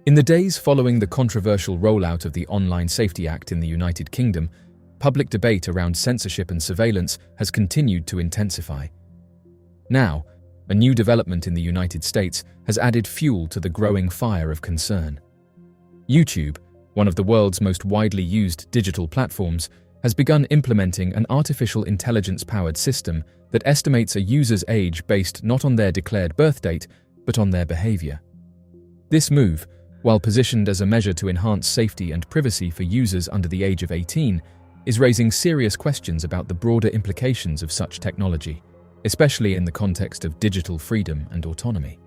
In the days following the controversial rollout of the Online Safety Act in the United Kingdom, public debate around censorship and surveillance has continued to intensify. Now, a new development in the United States has added fuel to the growing fire of concern. YouTube, one of the world's most widely used digital platforms, has begun implementing an artificial intelligence-powered system that estimates a user's age based not on their declared birth date, but on their behavior. This move, while positioned as a measure to enhance safety and privacy for users under the age of 18, is raising serious questions about the broader implications of such technology, especially in the context of digital freedom and autonomy.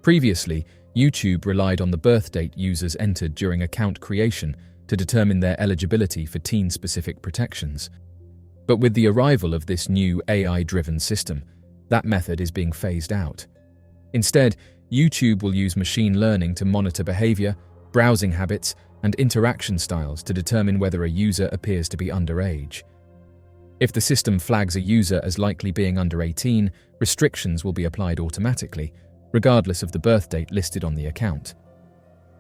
Previously, YouTube relied on the birth date users entered during account creation to determine their eligibility for teen-specific protections. But with the arrival of this new AI-driven system, that method is being phased out. Instead, YouTube will use machine learning to monitor behavior, browsing habits, and interaction styles to determine whether a user appears to be underage. If the system flags a user as likely being under 18, restrictions will be applied automatically, regardless of the birth date listed on the account.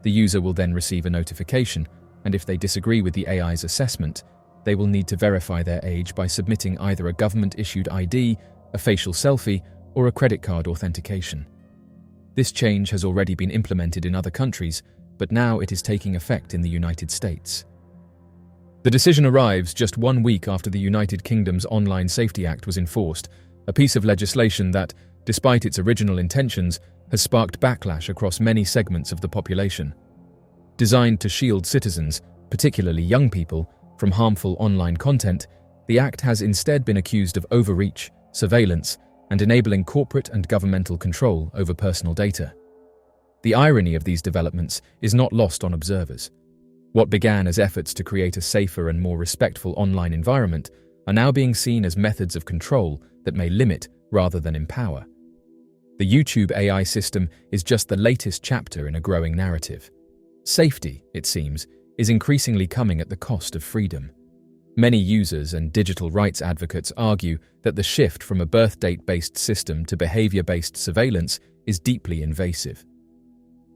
The user will then receive a notification, and if they disagree with the AI's assessment, they will need to verify their age by submitting either a government-issued ID, a facial selfie, or a credit card authentication. This change has already been implemented in other countries, but now it is taking effect in the United States. The decision arrives just 1 week after the United Kingdom's Online Safety Act was enforced, a piece of legislation that, despite its original intentions, has sparked backlash across many segments of the population. Designed to shield citizens, particularly young people, from harmful online content, the Act has instead been accused of overreach, surveillance, and enabling corporate and governmental control over personal data. The irony of these developments is not lost on observers. What began as efforts to create a safer and more respectful online environment are now being seen as methods of control that may limit rather than empower. The YouTube AI system is just the latest chapter in a growing narrative. Safety, it seems, is increasingly coming at the cost of freedom. Many users and digital rights advocates argue that the shift from a birth date-based system to behavior-based surveillance is deeply invasive.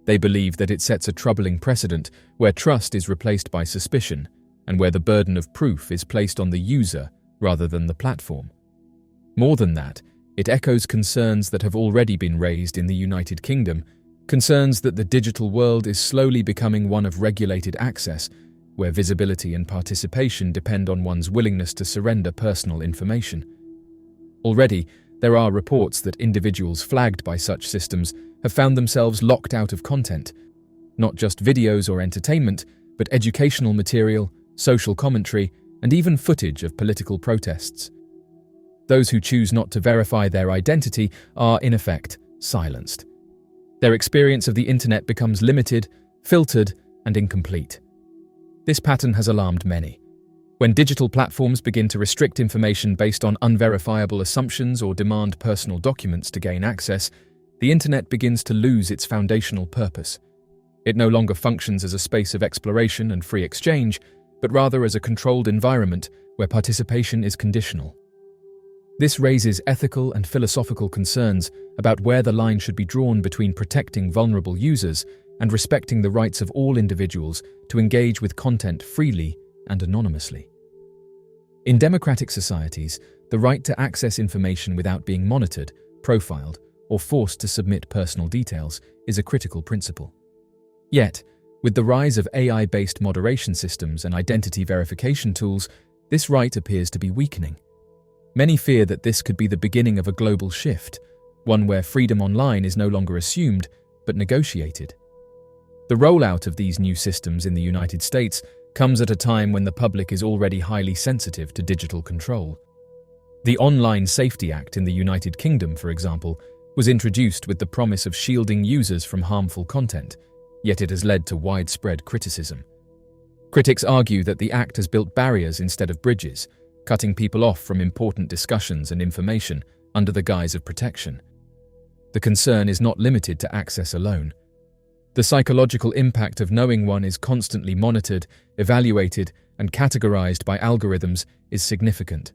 They believe that it sets a troubling precedent where trust is replaced by suspicion and where the burden of proof is placed on the user rather than the platform. More than that, it echoes concerns that have already been raised in the United Kingdom, concerns that the digital world is slowly becoming one of regulated access, where visibility and participation depend on one's willingness to surrender personal information. Already, there are reports that individuals flagged by such systems have found themselves locked out of content, not just videos or entertainment, but educational material, social commentary, and even footage of political protests. Those who choose not to verify their identity are, in effect, silenced. Their experience of the internet becomes limited, filtered, and incomplete. This pattern has alarmed many. When digital platforms begin to restrict information based on unverifiable assumptions or demand personal documents to gain access, the internet begins to lose its foundational purpose. It no longer functions as a space of exploration and free exchange, but rather as a controlled environment where participation is conditional. This raises ethical and philosophical concerns about where the line should be drawn between protecting vulnerable users and respecting the rights of all individuals to engage with content freely and anonymously. In democratic societies, the right to access information without being monitored, profiled, or forced to submit personal details is a critical principle. Yet, with the rise of AI-based moderation systems and identity verification tools, this right appears to be weakening. Many fear that this could be the beginning of a global shift, one where freedom online is no longer assumed, but negotiated. The rollout of these new systems in the United States comes at a time when the public is already highly sensitive to digital control. The Online Safety Act in the United Kingdom, for example, was introduced with the promise of shielding users from harmful content, yet it has led to widespread criticism. Critics argue that the act has built barriers instead of bridges, cutting people off from important discussions and information under the guise of protection. The concern is not limited to access alone. The psychological impact of knowing one is constantly monitored, evaluated, and categorized by algorithms is significant.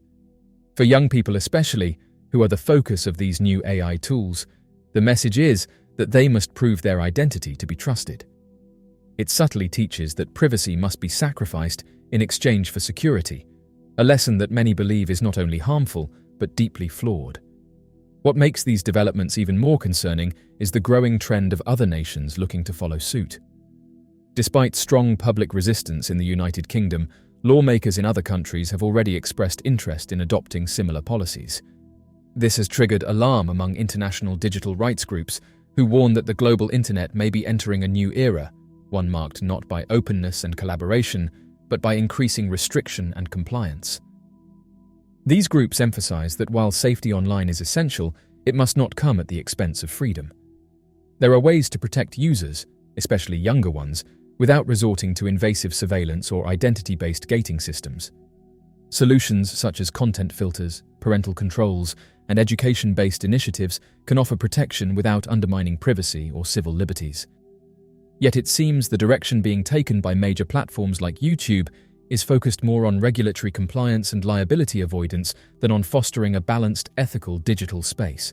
For young people especially, who are the focus of these new AI tools, the message is that they must prove their identity to be trusted. It subtly teaches that privacy must be sacrificed in exchange for security, a lesson that many believe is not only harmful, but deeply flawed. What makes these developments even more concerning is the growing trend of other nations looking to follow suit. Despite strong public resistance in the United Kingdom, lawmakers in other countries have already expressed interest in adopting similar policies. This has triggered alarm among international digital rights groups who warn that the global internet may be entering a new era, one marked not by openness and collaboration, but by increasing restriction and compliance. These groups emphasize that while safety online is essential, it must not come at the expense of freedom. There are ways to protect users, especially younger ones, without resorting to invasive surveillance or identity-based gating systems. Solutions such as content filters, parental controls, and education-based initiatives can offer protection without undermining privacy or civil liberties. Yet it seems the direction being taken by major platforms like YouTube is focused more on regulatory compliance and liability avoidance than on fostering a balanced, ethical digital space.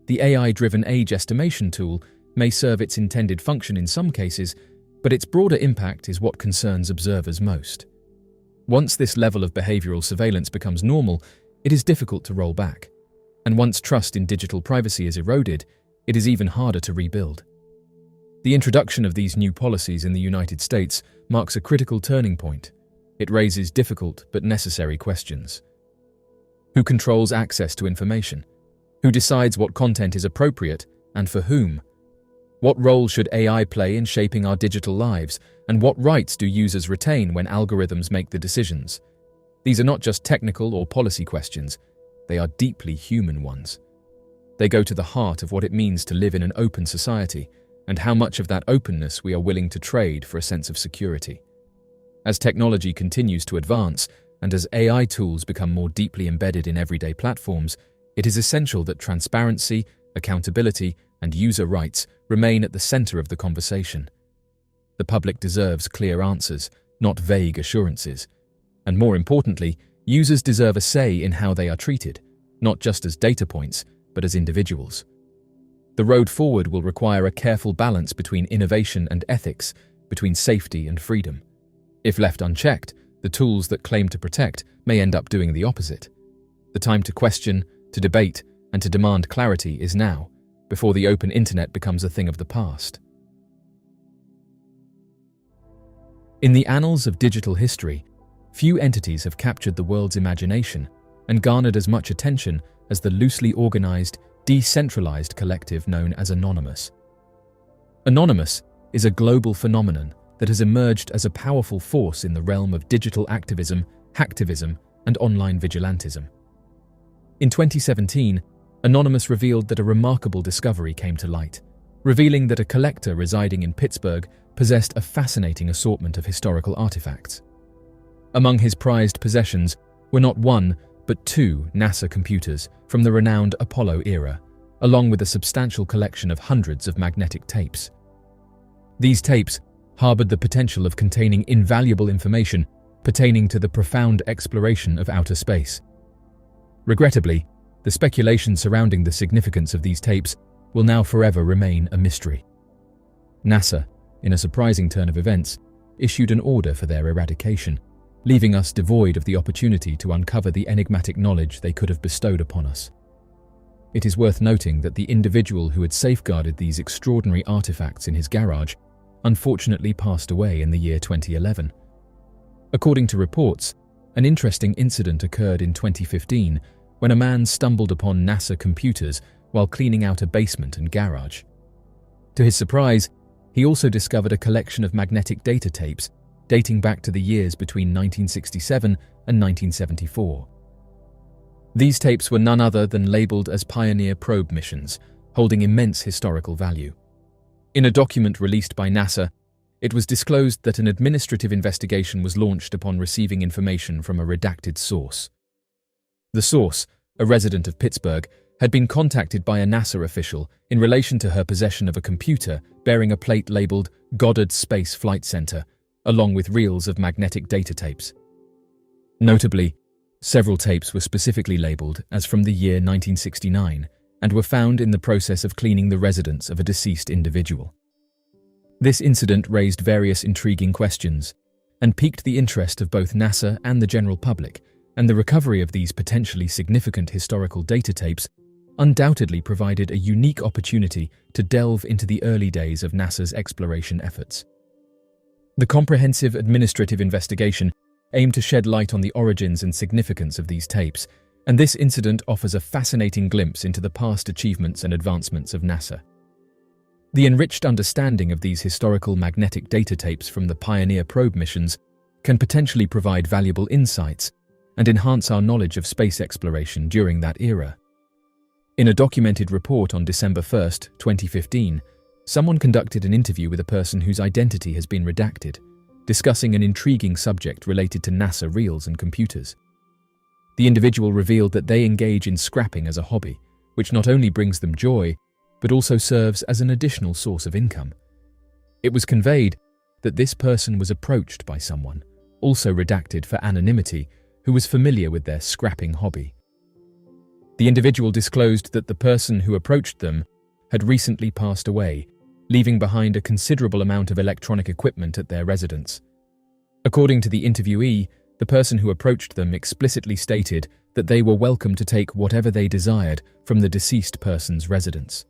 The AI-driven age estimation tool may serve its intended function in some cases, but its broader impact is what concerns observers most. Once this level of behavioral surveillance becomes normal, it is difficult to roll back. And once trust in digital privacy is eroded, it is even harder to rebuild. The introduction of these new policies in the United States marks a critical turning point. It raises difficult but necessary questions. Who controls access to information? Who decides what content is appropriate and for whom? What role should AI play in shaping our digital lives, and what rights do users retain when algorithms make the decisions? These are not just technical or policy questions, they are deeply human ones. They go to the heart of what it means to live in an open society, and how much of that openness we are willing to trade for a sense of security. As technology continues to advance, and as AI tools become more deeply embedded in everyday platforms, it is essential that transparency, accountability, and user rights remain at the center of the conversation. The public deserves clear answers, not vague assurances. And more importantly, users deserve a say in how they are treated, not just as data points, but as individuals. The road forward will require a careful balance between innovation and ethics, between safety and freedom. If left unchecked, the tools that claim to protect may end up doing the opposite. The time to question, to debate, and to demand clarity is now, before the open internet becomes a thing of the past. In the annals of digital history, few entities have captured the world's imagination and garnered as much attention as the loosely organized, decentralized collective known as Anonymous. Anonymous is a global phenomenon that has emerged as a powerful force in the realm of digital activism, hacktivism, and online vigilantism. In 2017, Anonymous revealed that a remarkable discovery came to light, revealing that a collector residing in Pittsburgh possessed a fascinating assortment of historical artifacts. Among his prized possessions were not one, but two NASA computers from the renowned Apollo era, along with a substantial collection of hundreds of magnetic tapes. These tapes harbored the potential of containing invaluable information pertaining to the profound exploration of outer space. Regrettably, the speculation surrounding the significance of these tapes will now forever remain a mystery. NASA, in a surprising turn of events, issued an order for their eradication, leaving us devoid of the opportunity to uncover the enigmatic knowledge they could have bestowed upon us. It is worth noting that the individual who had safeguarded these extraordinary artifacts in his garage unfortunately passed away in the year 2011. According to reports, an interesting incident occurred in 2015 when a man stumbled upon NASA computers while cleaning out a basement and garage. To his surprise, he also discovered a collection of magnetic data tapes dating back to the years between 1967 and 1974. These tapes were none other than labeled as Pioneer probe missions, holding immense historical value. In a document released by NASA, it was disclosed that an administrative investigation was launched upon receiving information from a redacted source. The source, a resident of Pittsburgh, had been contacted by a NASA official in relation to her possession of a computer bearing a plate labeled Goddard Space Flight Center, along with reels of magnetic data tapes. Notably, several tapes were specifically labeled as from the year 1969 and were found in the process of cleaning the residence of a deceased individual. This incident raised various intriguing questions and piqued the interest of both NASA and the general public, and the recovery of these potentially significant historical data tapes undoubtedly provided a unique opportunity to delve into the early days of NASA's exploration efforts. The comprehensive administrative investigation aimed to shed light on the origins and significance of these tapes, and this incident offers a fascinating glimpse into the past achievements and advancements of NASA. The enriched understanding of these historical magnetic data tapes from the Pioneer probe missions can potentially provide valuable insights and enhance our knowledge of space exploration during that era. In a documented report on December 1, 2015, someone conducted an interview with a person whose identity has been redacted, discussing an intriguing subject related to NASA reels and computers. The individual revealed that they engage in scrapping as a hobby, which not only brings them joy, but also serves as an additional source of income. It was conveyed that this person was approached by someone, also redacted for anonymity, who was familiar with their scrapping hobby. The individual disclosed that the person who approached them had recently passed away, leaving behind a considerable amount of electronic equipment at their residence. According to the interviewee, the person who approached them explicitly stated that they were welcome to take whatever they desired from the deceased person's residence.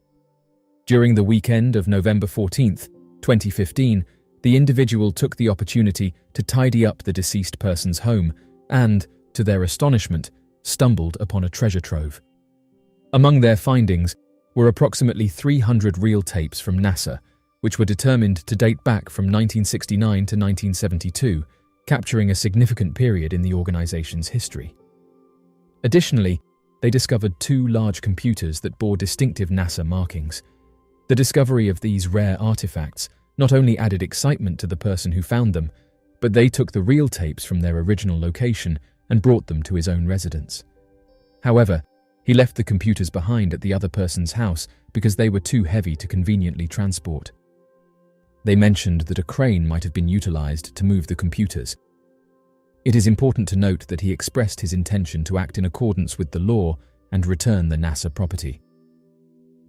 During the weekend of November 14, 2015, the individual took the opportunity to tidy up the deceased person's home and, to their astonishment, stumbled upon a treasure trove. Among their findings were approximately 300 reel tapes from NASA, which were determined to date back from 1969 to 1972, capturing a significant period in the organization's history. Additionally, they discovered 2 large computers that bore distinctive NASA markings. The discovery of these rare artifacts not only added excitement to the person who found them, but they took the reel tapes from their original location and brought them to his own residence. However, he left the computers behind at the other person's house because they were too heavy to conveniently transport. They mentioned that a crane might have been utilized to move the computers. It is important to note that he expressed his intention to act in accordance with the law and return the NASA property.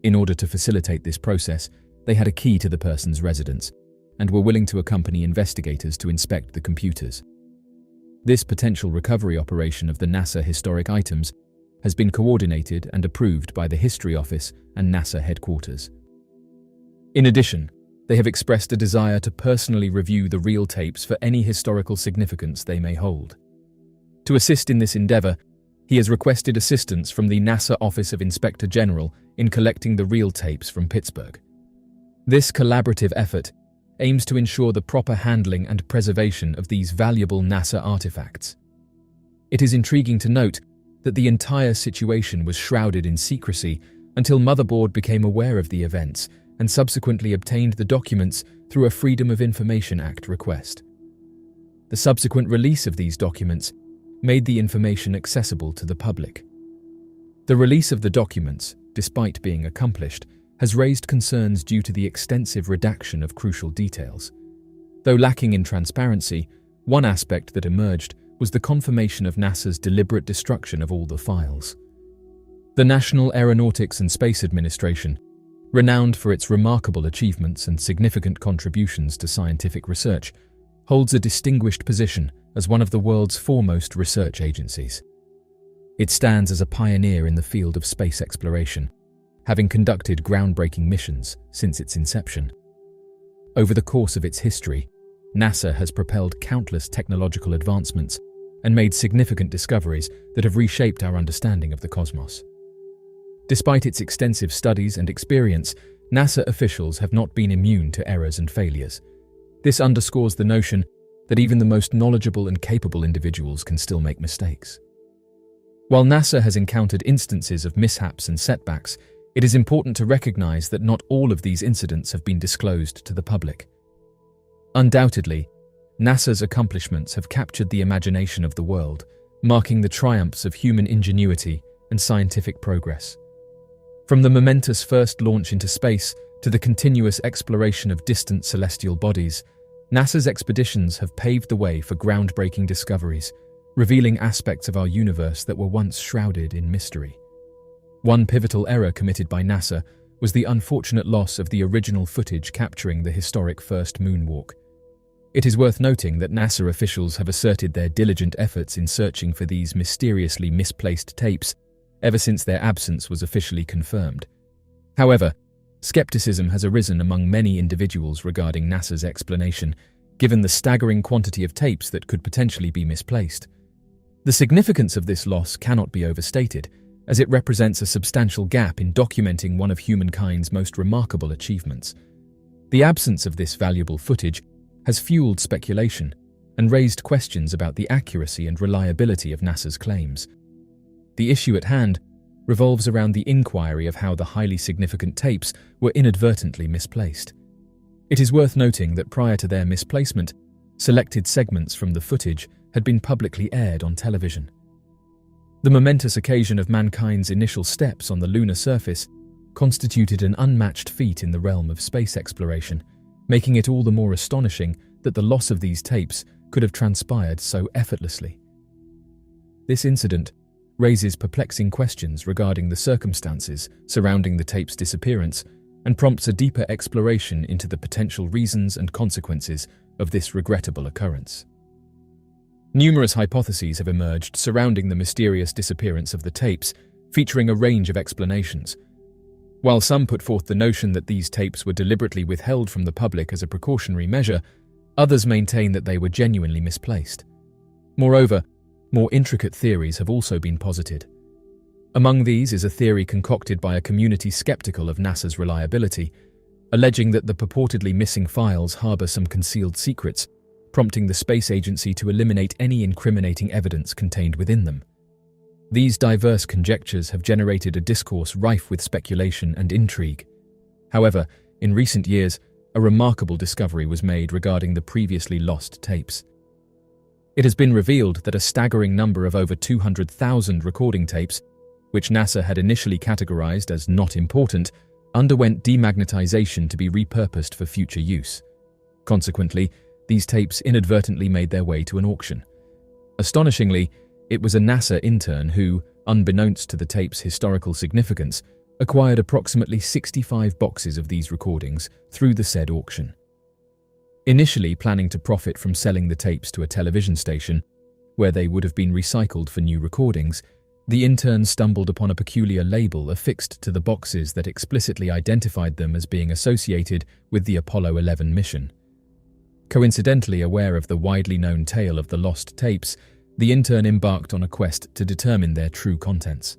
In order to facilitate this process, they had a key to the person's residence and were willing to accompany investigators to inspect the computers. This potential recovery operation of the NASA historic items has been coordinated and approved by the History Office and NASA headquarters. In addition, they have expressed a desire to personally review the reel tapes for any historical significance they may hold. To assist in this endeavor, he has requested assistance from the NASA Office of Inspector General in collecting the reel tapes from Pittsburgh. This collaborative effort aims to ensure the proper handling and preservation of these valuable NASA artifacts. It is intriguing to note that the entire situation was shrouded in secrecy until Motherboard became aware of the events and subsequently obtained the documents through a Freedom of Information Act request. The subsequent release of these documents made the information accessible to the public. The release of the documents, despite being accomplished, has raised concerns due to the extensive redaction of crucial details. Though lacking in transparency, one aspect that emerged was the confirmation of NASA's deliberate destruction of all the files. The National Aeronautics and Space Administration, renowned for its remarkable achievements and significant contributions to scientific research, holds a distinguished position as one of the world's foremost research agencies. It stands as a pioneer in the field of space exploration, having conducted groundbreaking missions since its inception. Over the course of its history, NASA has propelled countless technological advancements and made significant discoveries that have reshaped our understanding of the cosmos. Despite its extensive studies and experience, NASA officials have not been immune to errors and failures. This underscores the notion that even the most knowledgeable and capable individuals can still make mistakes. While NASA has encountered instances of mishaps and setbacks, it is important to recognize that not all of these incidents have been disclosed to the public. Undoubtedly, NASA's accomplishments have captured the imagination of the world, marking the triumphs of human ingenuity and scientific progress. From the momentous first launch into space to the continuous exploration of distant celestial bodies, NASA's expeditions have paved the way for groundbreaking discoveries, revealing aspects of our universe that were once shrouded in mystery. One pivotal error committed by NASA was the unfortunate loss of the original footage capturing the historic first moonwalk. It is worth noting that NASA officials have asserted their diligent efforts in searching for these mysteriously misplaced tapes ever since their absence was officially confirmed. However, skepticism has arisen among many individuals regarding NASA's explanation, given the staggering quantity of tapes that could potentially be misplaced. The significance of this loss cannot be overstated, as it represents a substantial gap in documenting one of humankind's most remarkable achievements. The absence of this valuable footage has fueled speculation and raised questions about the accuracy and reliability of NASA's claims. The issue at hand revolves around the inquiry of how the highly significant tapes were inadvertently misplaced. It is worth noting that prior to their misplacement, selected segments from the footage had been publicly aired on television. The momentous occasion of mankind's initial steps on the lunar surface constituted an unmatched feat in the realm of space exploration, making it all the more astonishing that the loss of these tapes could have transpired so effortlessly. This incident raises perplexing questions regarding the circumstances surrounding the tape's disappearance and prompts a deeper exploration into the potential reasons and consequences of this regrettable occurrence. Numerous hypotheses have emerged surrounding the mysterious disappearance of the tapes, featuring a range of explanations. While some put forth the notion that these tapes were deliberately withheld from the public as a precautionary measure, others maintain that they were genuinely misplaced. Moreover, more intricate theories have also been posited. Among these is a theory concocted by a community skeptical of NASA's reliability, alleging that the purportedly missing files harbor some concealed secrets, prompting the space agency to eliminate any incriminating evidence contained within them. These diverse conjectures have generated a discourse rife with speculation and intrigue. However, in recent years, a remarkable discovery was made regarding the previously lost tapes. It has been revealed that a staggering number of over 200,000 recording tapes, which NASA had initially categorized as not important, underwent demagnetization to be repurposed for future use. Consequently, these tapes inadvertently made their way to an auction. Astonishingly, it was a NASA intern who, unbeknownst to the tape's historical significance, acquired approximately 65 boxes of these recordings through the said auction. Initially planning to profit from selling the tapes to a television station, where they would have been recycled for new recordings, the intern stumbled upon a peculiar label affixed to the boxes that explicitly identified them as being associated with the Apollo 11 mission. Coincidentally aware of the widely known tale of the lost tapes, the intern embarked on a quest to determine their true contents.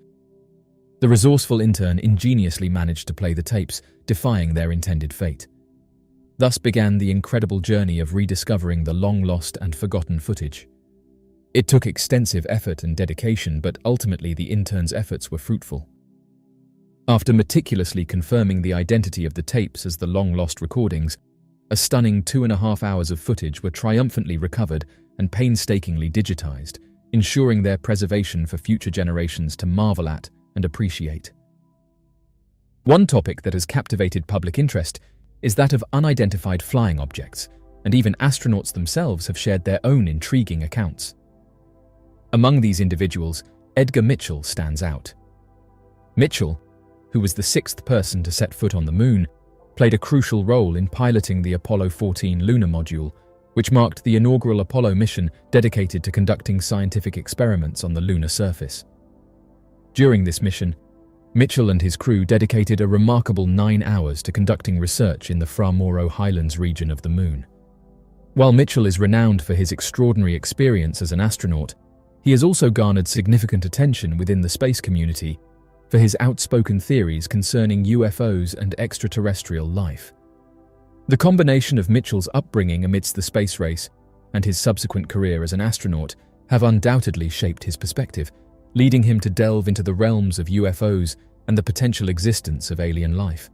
The resourceful intern ingeniously managed to play the tapes, defying their intended fate. Thus began the incredible journey of rediscovering the long-lost and forgotten footage. It took extensive effort and dedication, but ultimately the intern's efforts were fruitful. After meticulously confirming the identity of the tapes as the long-lost recordings, a stunning 2.5 hours of footage were triumphantly recovered and painstakingly digitized, ensuring their preservation for future generations to marvel at and appreciate. One topic that has captivated public interest is that of unidentified flying objects, and even astronauts themselves have shared their own intriguing accounts. Among these individuals, Edgar Mitchell stands out. Mitchell, who was the 6th person to set foot on the moon, played a crucial role in piloting the Apollo 14 lunar module, which marked the inaugural Apollo mission dedicated to conducting scientific experiments on the lunar surface. During this mission, Mitchell and his crew dedicated a remarkable 9 hours to conducting research in the Fra Mauro Highlands region of the moon. While Mitchell is renowned for his extraordinary experience as an astronaut, he has also garnered significant attention within the space community for his outspoken theories concerning UFOs and extraterrestrial life. The combination of Mitchell's upbringing amidst the space race and his subsequent career as an astronaut have undoubtedly shaped his perspective, leading him to delve into the realms of UFOs and the potential existence of alien life.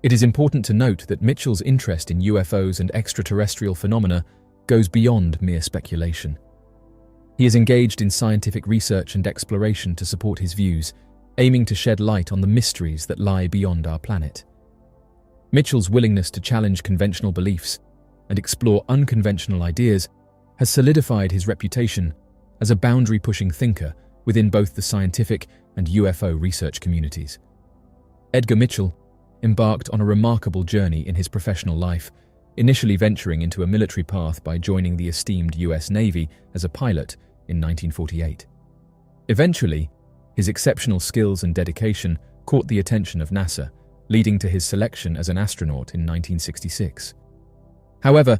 It is important to note that Mitchell's interest in UFOs and extraterrestrial phenomena goes beyond mere speculation. He is engaged in scientific research and exploration to support his views, aiming to shed light on the mysteries that lie beyond our planet. Mitchell's willingness to challenge conventional beliefs and explore unconventional ideas has solidified his reputation as a boundary-pushing thinker within both the scientific and UFO research communities. Edgar Mitchell embarked on a remarkable journey in his professional life, initially venturing into a military path by joining the esteemed US Navy as a pilot in 1948. Eventually, his exceptional skills and dedication caught the attention of NASA, leading to his selection as an astronaut in 1966. However,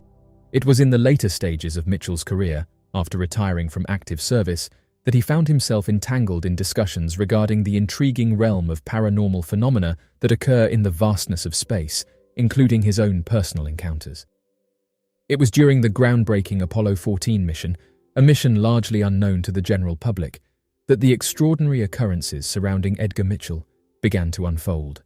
it was in the later stages of Mitchell's career, after retiring from active service, that he found himself entangled in discussions regarding the intriguing realm of paranormal phenomena that occur in the vastness of space, including his own personal encounters. It was during the groundbreaking Apollo 14 mission, a mission largely unknown to the general public, that the extraordinary occurrences surrounding Edgar Mitchell began to unfold.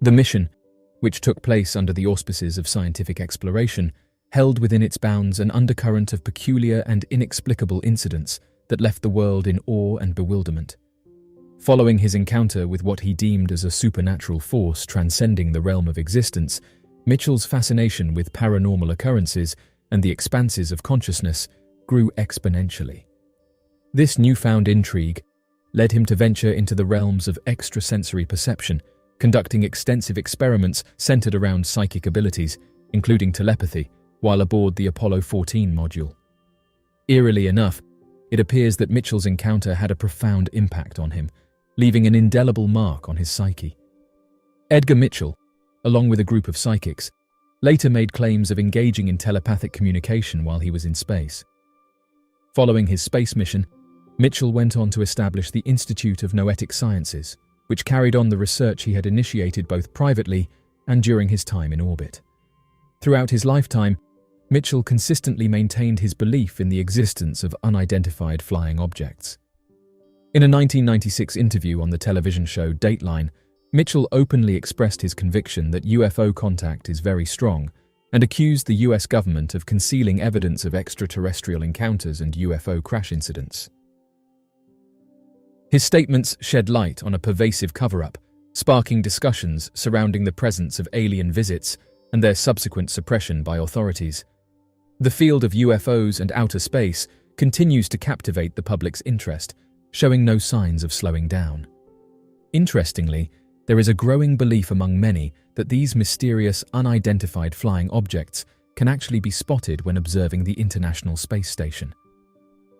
The mission, which took place under the auspices of scientific exploration, held within its bounds an undercurrent of peculiar and inexplicable incidents that left the world in awe and bewilderment. Following his encounter with what he deemed as a supernatural force transcending the realm of existence, Mitchell's fascination with paranormal occurrences and the expanses of consciousness grew exponentially. This newfound intrigue led him to venture into the realms of extrasensory perception, conducting extensive experiments centered around psychic abilities, including telepathy, while aboard the Apollo 14 module. Eerily enough, it appears that Mitchell's encounter had a profound impact on him, leaving an indelible mark on his psyche. Edgar Mitchell, along with a group of psychics, later made claims of engaging in telepathic communication while he was in space. Following his space mission, Mitchell went on to establish the Institute of Noetic Sciences, which carried on the research he had initiated both privately and during his time in orbit. Throughout his lifetime, Mitchell consistently maintained his belief in the existence of unidentified flying objects. In a 1996 interview on the television show Dateline, Mitchell openly expressed his conviction that UFO contact is very strong and accused the US government of concealing evidence of extraterrestrial encounters and UFO crash incidents. His statements shed light on a pervasive cover-up, sparking discussions surrounding the presence of alien visits and their subsequent suppression by authorities. The field of UFOs and outer space continues to captivate the public's interest, showing no signs of slowing down. Interestingly, there is a growing belief among many that these mysterious, unidentified flying objects can actually be spotted when observing the International Space Station.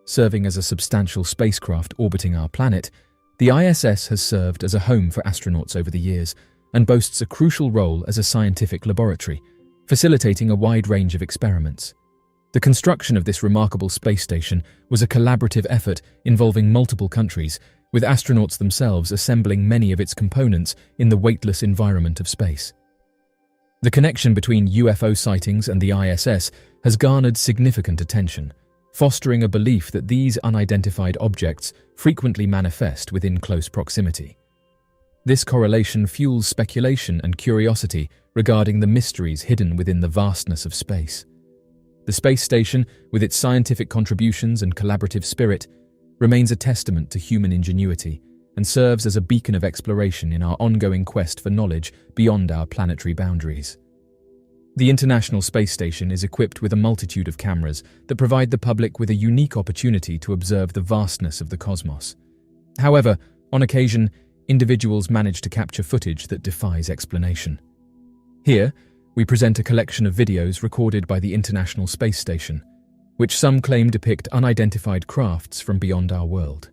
Serving as a substantial spacecraft orbiting our planet, the ISS has served as a home for astronauts over the years and boasts a crucial role as a scientific laboratory, facilitating a wide range of experiments. The construction of this remarkable space station was a collaborative effort involving multiple countries, with astronauts themselves assembling many of its components in the weightless environment of space. The connection between UFO sightings and the ISS has garnered significant attention, fostering a belief that these unidentified objects frequently manifest within close proximity. This correlation fuels speculation and curiosity regarding the mysteries hidden within the vastness of space. The space station, with its scientific contributions and collaborative spirit, remains a testament to human ingenuity and serves as a beacon of exploration in our ongoing quest for knowledge beyond our planetary boundaries. The International Space Station is equipped with a multitude of cameras that provide the public with a unique opportunity to observe the vastness of the cosmos. However, on occasion, individuals manage to capture footage that defies explanation. Here, we present a collection of videos recorded by the International Space Station, which some claim depict unidentified crafts from beyond our world.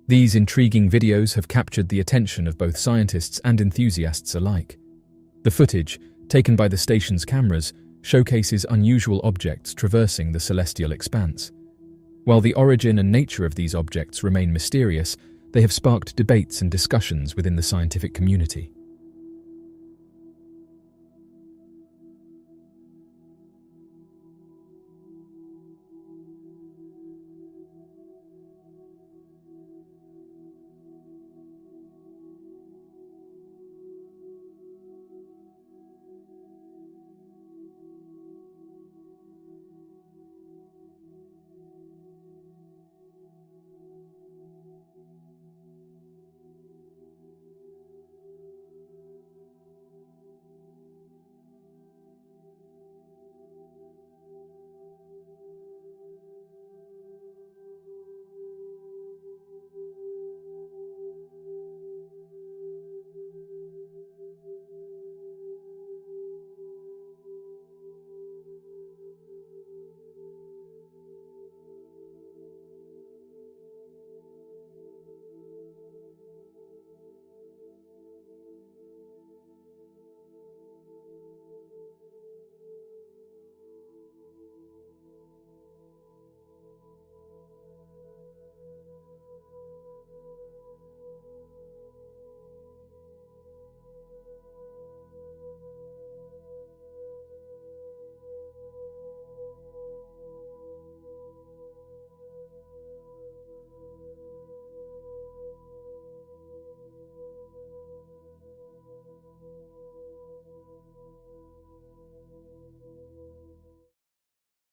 These intriguing videos have captured the attention of both scientists and enthusiasts alike. The footage, taken by the station's cameras, showcases unusual objects traversing the celestial expanse. While the origin and nature of these objects remain mysterious, they have sparked debates and discussions within the scientific community.